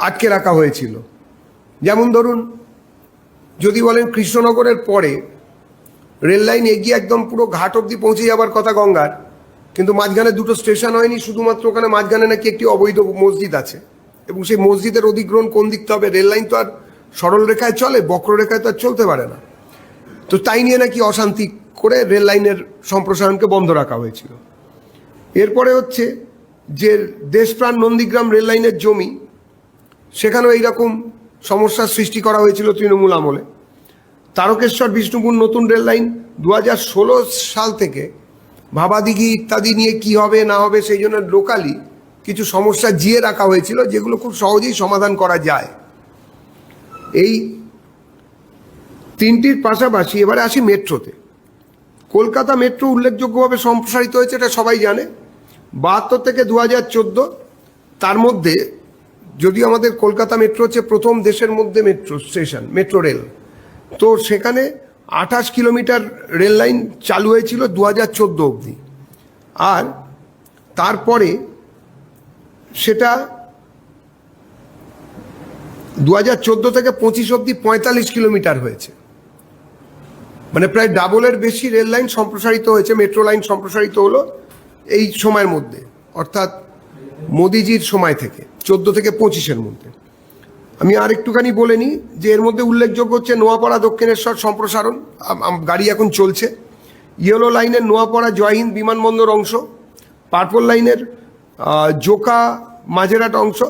আটকে রাখা হয়েছিল। যেমন ধরুন, যদি বলেন কৃষ্ণনগরের পরে রেল লাইন এগিয়ে একদম পুরো ঘাট অবধি পৌঁছে যাবার কথা গঙ্গার, কিন্তু মাঝখানে দুটো স্টেশন হয়নি, শুধুমাত্র ওখানে মাঝখানে নাকি একটি অবৈধ মসজিদ আছে, এবং সেই মসজিদের অধিগ্রহণ কোন দিকতে হবে? রেল লাইন তো আর সরল রেখায় চলে, বক্ররেখায় তো আর চলতে পারে না। তো তাই নিয়ে নাকি অশান্তি করে রেল লাইনের সম্প্রসারণকে বন্ধ রাখা হয়েছিল। এরপরে হচ্ছে যে দেশপ্রাণ নন্দীগ্রাম রেল লাইনের জমি, সেখানেও এইরকম সমস্যার সৃষ্টি করা হয়েছিল তৃণমূল আমলে। তারকেশ্বর বিষ্ণুপুর নতুন রেল লাইন 2016 সাল থেকে ভাবাদিঘি ইত্যাদি নিয়ে কি হবে না হবে সেই জন্য লোকালি কিছু সমস্যা জিয়ে রাখা হয়েছিল, যেগুলো খুব সহজেই সমাধান করা যায়। এই তিনটির পাশাপাশি এবারে আসি মেট্রোতে। কলকাতা মেট্রো উল্লেখযোগ্যভাবে সম্প্রসারিত হয়েছে, এটা সবাই জানে। 72 থেকে 2014, তার মধ্যে যদিও আমাদের কলকাতা মেট্রো হচ্ছে প্রথম দেশের মধ্যে মেট্রো স্টেশন, মেট্রো রেল, তো সেখানে 28 কিলোমিটার রেল লাইন চালু হয়েছিল 2014 অবধি। আর তারপরে সেটা 2014 থেকে 25 অবধি 45 কিলোমিটার হয়েছে, মানে প্রায় ডাবলের বেশি রেল লাইন সম্প্রসারিত হয়েছে, মেট্রো লাইন সম্প্রসারিত হলো এই সময়ের মধ্যে, অর্থাৎ মোদিজির সময় থেকে 14 থেকে 25-এর মধ্যে। আমি আর একটুখানি বলে নিই যে এর মধ্যে উল্লেখযোগ্য হচ্ছে নোয়াপাড়া দক্ষিণেশ্বর সম্প্রসারণ, গাড়ি এখন চলছে। ইয়েলো লাইনের নোয়াপাড়া জয়হিন্দ বিমানবন্দর অংশ, পার্পল লাইনের জোকা মাঝেরহাট অংশ,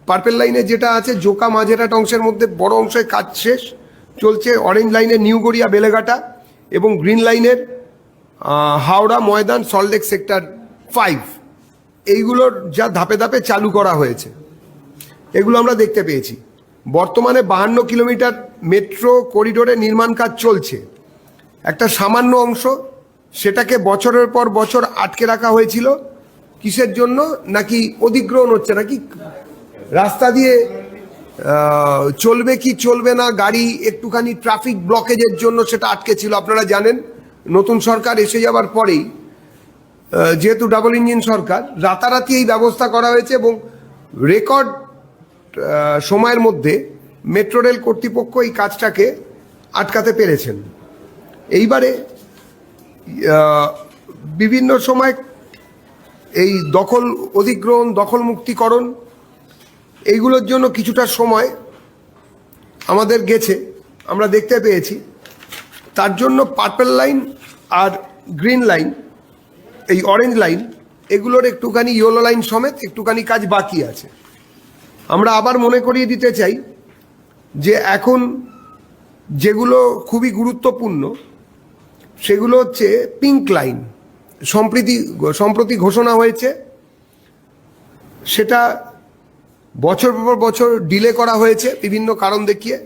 পার্পল লাইনে যেটা আছে জোকা মাঝেরহাট অংশের মধ্যে বড় অংশের কাজ শেষ চলছে। অরেঞ্জ লাইনের নিউ গড়িয়া বেলেঘাটা এবং গ্রিন লাইনের হাওড়া ময়দান সল্টলেক সেক্টর 5, এইগুলোর যা ধাপে ধাপে চালু করা হয়েছে এগুলো আমরা দেখতে পেয়েছি। বর্তমানে 52 কিলোমিটার মেট্রো করিডোরে নির্মাণ কাজ চলছে। একটা সামান্য অংশ সেটাকে বছরের পর বছর আটকে রাখা হয়েছিল, কিসের জন্য? নাকি অধিগ্রহণ হচ্ছে, নাকি রাস্তা দিয়ে চলবে কি চলবে না গাড়ি, একটুখানি ট্রাফিক ব্লকেজের জন্য সেটা আটকে ছিল। আপনারা জানেন নতুন সরকার এসে যাওয়ার পরেই, যেহেতু ডাবল ইঞ্জিন সরকার, রাতারাতি এই ব্যবস্থা করা হয়েছে এবং রেকর্ড সময়ের মধ্যে মেট্রো রেল কর্তৃপক্ষ এই কাজটাকে আটকাতে পেরেছেন। এইবারে বিভিন্ন সময় এই দখল অধিগ্রহণ, দখল মুক্তিকরণ, এইগুলোর জন্য কিছুটা সময় আমাদের গেছে, আমরা দেখতে পেয়েছি। তার জন্য পার্পল লাইন আর গ্রিন লাইন, এই অরেঞ্জ লাইন, এগুলোর একটুখানি ইয়েলো লাইন সমেত একটুখানি কাজ বাকি আছে। আমরা আবার মনে করিয়ে দিতে চাই যে এখন যেগুলো খুবই গুরুত্বপূর্ণ সেগুলো হচ্ছে পিঙ্ক লাইন, সম্প্রতি ঘোষণা হয়েছে, সেটা বছর পর বছর ডিলে করা হয়েছে বিভিন্ন কারণ দেখিয়ে।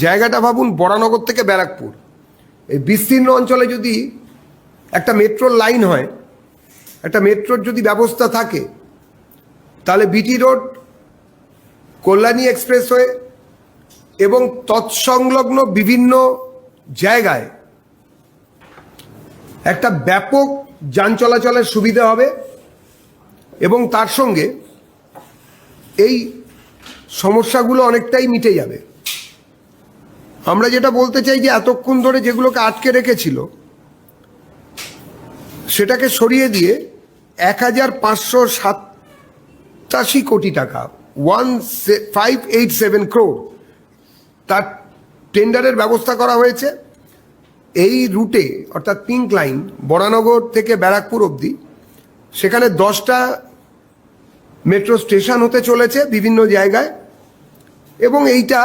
জায়গাটা ভাবুন, বরানগর থেকে ব্যারাকপুর, এই বিস্তীর্ণ অঞ্চলে যদি একটা মেট্রোর লাইন হয়, একটা মেট্রোর যদি ব্যবস্থা থাকে, তাহলে বিটি রোড, কল্যাণী এক্সপ্রেসওয়ে এবং তৎসংলগ্ন বিভিন্ন জায়গায় একটা ব্যাপক যান চলাচলের সুবিধা হবে এবং তার সঙ্গে এই সমস্যাগুলো অনেকটাই মিটে যাবে। আমরা যেটা বলতে চাই যে এতক্ষণ ধরে যেগুলোকে আটকে রেখেছিল সেটাকে সরিয়ে দিয়ে 1587 কোটি টাকা, 1587 crore, তার টেন্ডারের ব্যবস্থা করা হয়েছে। এই রুটে অর্থাৎ পিঙ্ক লাইন বরানগর থেকে ব্যারাকপুর অবধি, সেখানে 10টা মেট্রো স্টেশন হতে চলেছে বিভিন্ন জায়গায়, এবং এইটা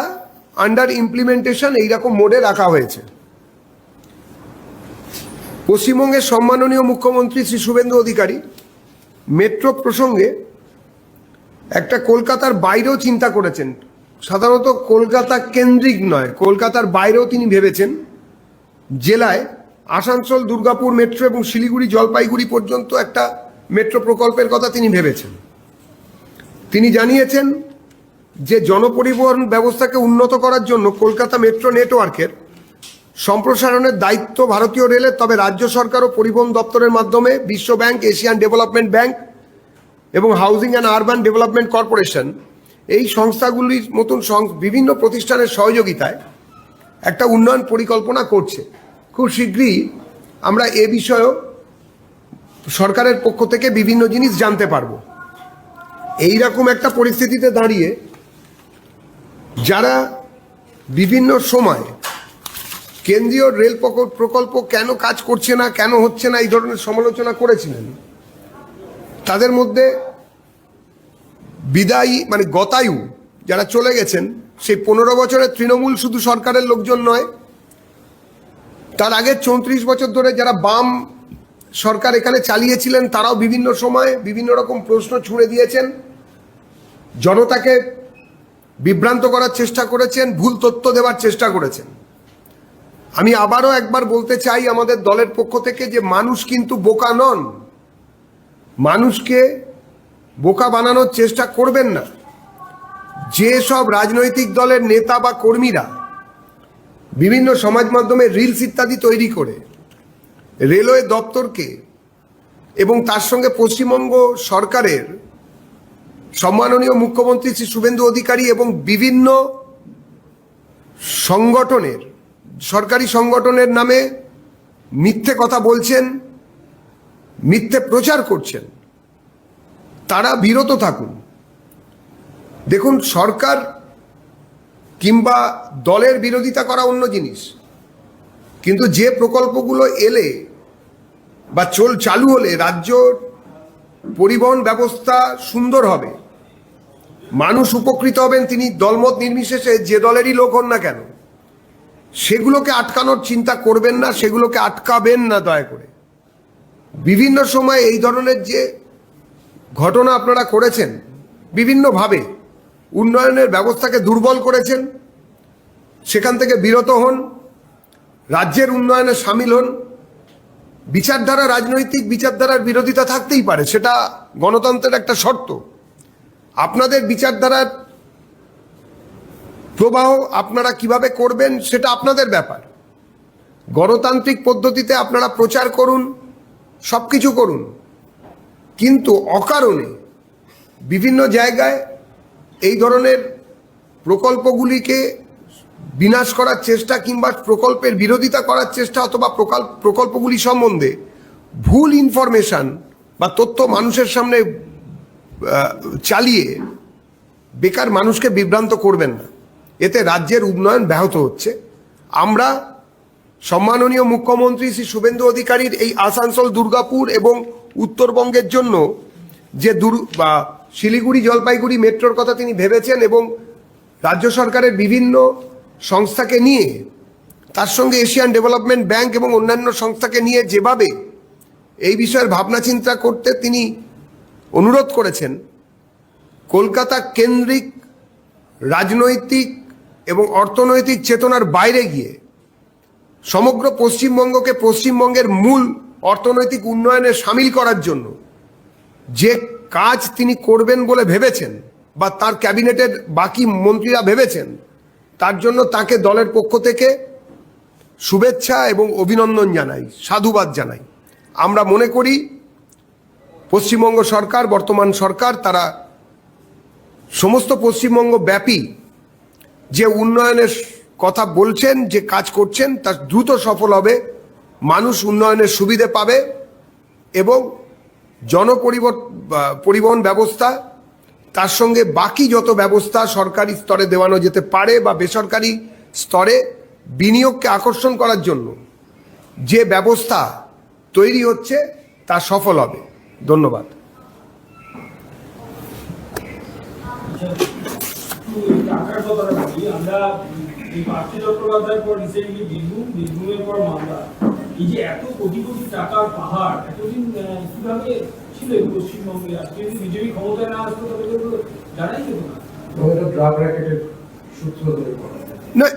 আন্ডার ইমপ্লিমেন্টেশন এইরকম মোডে রাখা হয়েছে। পশ্চিমবঙ্গের সম্মাননীয় মুখ্যমন্ত্রী শ্রী শুভেন্দু অধিকারী মেট্রো প্রসঙ্গে একটা কলকাতার বাইরেও চিন্তা করেছেন, সাধারণত কলকাতা কেন্দ্রিক নয়, কলকাতার বাইরেও তিনি ভেবেছেন। জেলায় আসানসোল দুর্গাপুর মেট্রো এবং শিলিগুড়ি জলপাইগুড়ি পর্যন্ত একটা মেট্রো প্রকল্পের কথা তিনি ভেবেছেন। তিনি জানিয়েছেন যে জনপরিবহন ব্যবস্থাকে উন্নত করার জন্য কলকাতা মেট্রো নেটওয়ার্কের সম্প্রসারণের দায়িত্ব ভারতীয় রেলের, তবে রাজ্য সরকার ও পরিবহন দপ্তরের মাধ্যমে বিশ্ব ব্যাংক, এশিয়ান ডেভেলপমেন্ট ব্যাংক এবং housing and urban development corporation এই সংস্থাগুলির মতন বিভিন্ন প্রতিষ্ঠানের সহযোগিতায় একটা উন্নয়ন পরিকল্পনা করছে। খুব শীঘ্রই আমরা এ বিষয়েও সরকারের পক্ষ থেকে বিভিন্ন জিনিস জানতে পারবো। এই রকম একটা পরিস্থিতিতে দাঁড়িয়ে যারা বিভিন্ন সময় কেন্দ্রীয় রেল প্রকল্প কেন কাজ করছে না, কেন হচ্ছে না, এই ধরনের সমালোচনা করেছিলেন, তাদের মধ্যে বিদায়ী মানে গতায়ু যারা চলে গেছেন, সেই 15 বছরের তৃণমূল শুধু সরকারের লোকজন নয়, তার আগের 34 বছর ধরে যারা বাম সরকার এখানে চালিয়েছিলেন, তারাও বিভিন্ন সময় বিভিন্ন রকম প্রশ্ন ছুঁড়ে দিয়েছেন, জনতাকে বিভ্রান্ত করার চেষ্টা করেছেন, ভুল তথ্য দেওয়ার চেষ্টা করেছেন। আমি আবারও একবার বলতে চাই আমাদের দলের পক্ষ থেকে যে মানুষ কিন্তু বোকা নন, মানুষকে বোকা বানানোর চেষ্টা করবেন না। যে সব রাজনৈতিক দলের নেতা বা কর্মীরা বিভিন্ন সমাজ মাধ্যমে রিলস ইত্যাদি তৈরি করে রেলওয়ে দপ্তরকে এবং তার সঙ্গে পশ্চিমবঙ্গ সরকারের সম্মাননীয় মুখ্যমন্ত্রী শ্রী শুভেন্দু অধিকারী এবং বিভিন্ন সংগঠনের সরকারি সংগঠনের নামে মিথ্যে কথা বলছেন, মিথ্যে প্রচার করছেন, তারা বিরত থাকুন। দেখুন, সরকার কিংবা দলের বিরোধিতা করা অন্য জিনিস, কিন্তু যে প্রকল্পগুলো এলে বা চালু হলে রাজ্য পরিবহন ব্যবস্থা সুন্দর হবে, মানুষ উপকৃত হবেন, তিনি দলমত নির্বিশেষে যে দলেরই লোক হন না কেন, সেগুলোকে আটকানোর চিন্তা করবেন না, সেগুলোকে আটকাবেন না দয়া করে। বিভিন্ন সময় এই ধরনের যে ঘটনা আপনারা করেছেন, বিভিন্নভাবে উন্নয়নের ব্যবস্থাকে দুর্বল করেছেন, সেখান থেকে বিরত হন, রাজ্যের উন্নয়নে সামিল হন। বিচারধারা, রাজনৈতিক বিচারধারার বিরোধিতা থাকতেই পারে, সেটা গণতন্ত্রের একটা শর্ত। আপনাদের বিচারধারার প্রবাহ আপনারা কিভাবে করবেন সেটা আপনাদের ব্যাপার। গণতান্ত্রিক পদ্ধতিতে আপনারা প্রচার করুন, সব কিছু করুন, কিন্তু অকারণে বিভিন্ন জায়গায় এই ধরনের প্রকল্পগুলিকে বিনাশ করার চেষ্টা কিংবা প্রকল্পের বিরোধিতা করার চেষ্টা অথবা প্রকল্পগুলি সম্বন্ধে ভুল ইনফরমেশন বা তথ্য মানুষের সামনে চালিয়ে বেকার মানুষকে বিভ্রান্ত করবেন না। এতে রাজ্যের উন্নয়ন ব্যাহত হচ্ছে। আমরা সম্মাননীয় মুখ্যমন্ত্রী শ্রী শুভেন্দু অধিকারীর এই আসানসোল, দুর্গাপুর এবং উত্তরবঙ্গের জন্য যে শিলিগুড়ি জলপাইগুড়ি মেট্রোর কথা তিনি ভেবেছেন এবং রাজ্য সরকারের বিভিন্ন সংস্থাকে নিয়ে, তার সঙ্গে এশিয়ান ডেভেলপমেন্ট ব্যাংক এবং অন্যান্য সংস্থাকে নিয়ে যেভাবে এই বিষয়ের ভাবনা চিন্তা করতে তিনি অনুরোধ করেছেন, কলকাতা কেন্দ্রিক রাজনৈতিক এবং অর্থনৈতিক চেতনার বাইরে গিয়ে সমগ্র পশ্চিমবঙ্গকে পশ্চিমবঙ্গের মূল অর্থনৈতিক উন্নয়নে সামিল করার জন্য যে কাজ তিনি করবেন বলে ভেবেছেন বা তার ক্যাবিনেটের বাকি মন্ত্রীরা ভেবেছেন, তার জন্য তাকে দলের পক্ষ থেকে শুভেচ্ছা এবং অভিনন্দন জানাই, সাধুবাদ জানাই। আমরা মনে করি পশ্চিমবঙ্গ সরকার, বর্তমান সরকার, তারা সমস্ত পশ্চিমবঙ্গ ব্যাপী যে উন্নয়নের কথা বলছেন, যে কাজ করছেন, তা দ্রুত সফল হবে, মানুষ উন্নয়নের সুবিধে পাবে এবং পরিবহন ব্যবস্থা, তার সঙ্গে বাকি যত ব্যবস্থা সরকারি স্তরে দেওয়ানো যেতে পারে বা বেসরকারি স্তরে বিনিয়োগকে আকর্ষণ করার জন্য যে ব্যবস্থা তৈরি হচ্ছে তা সফল হবে। ধন্যবাদ। এই যে এত কোটি কোটি টাকার পাহাড় এতদিন কিভাবে ছিল পশ্চিমবঙ্গে, আজকে যদি বিজেপি ক্ষমতায় না আসতো তাহলে জানাই যেত না। ড্রাগ র্যাকেটের সূত্র ধরে না,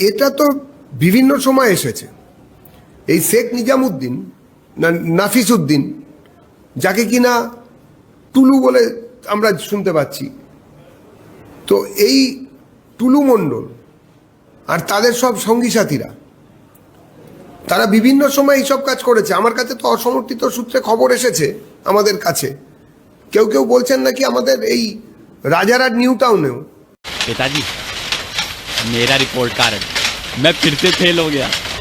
এটা তো বিভিন্ন সময় এসেছে। এই শেখ নিজামুদ্দিন, নাফিসউদ্দিন, যাকে কিনা টুলু বলে আমরা শুনতে পাচ্ছি, তো এই টুলু মণ্ডল আর তাদের সব সঙ্গী সাথীরা, তারা বিভিন্ন সময় এইসব কাজ করেছে। আমার কাছে তো অসমর্থিত সূত্রে খবর এসেছে আমাদের কাছে, কেউ কেউ বলছেন নাকি আমাদের এই রাজারহাট নিউ টাউনেও पिताजी, मेरा रिपोर्ट कार्ड, मैं फिर से फेल हो गया।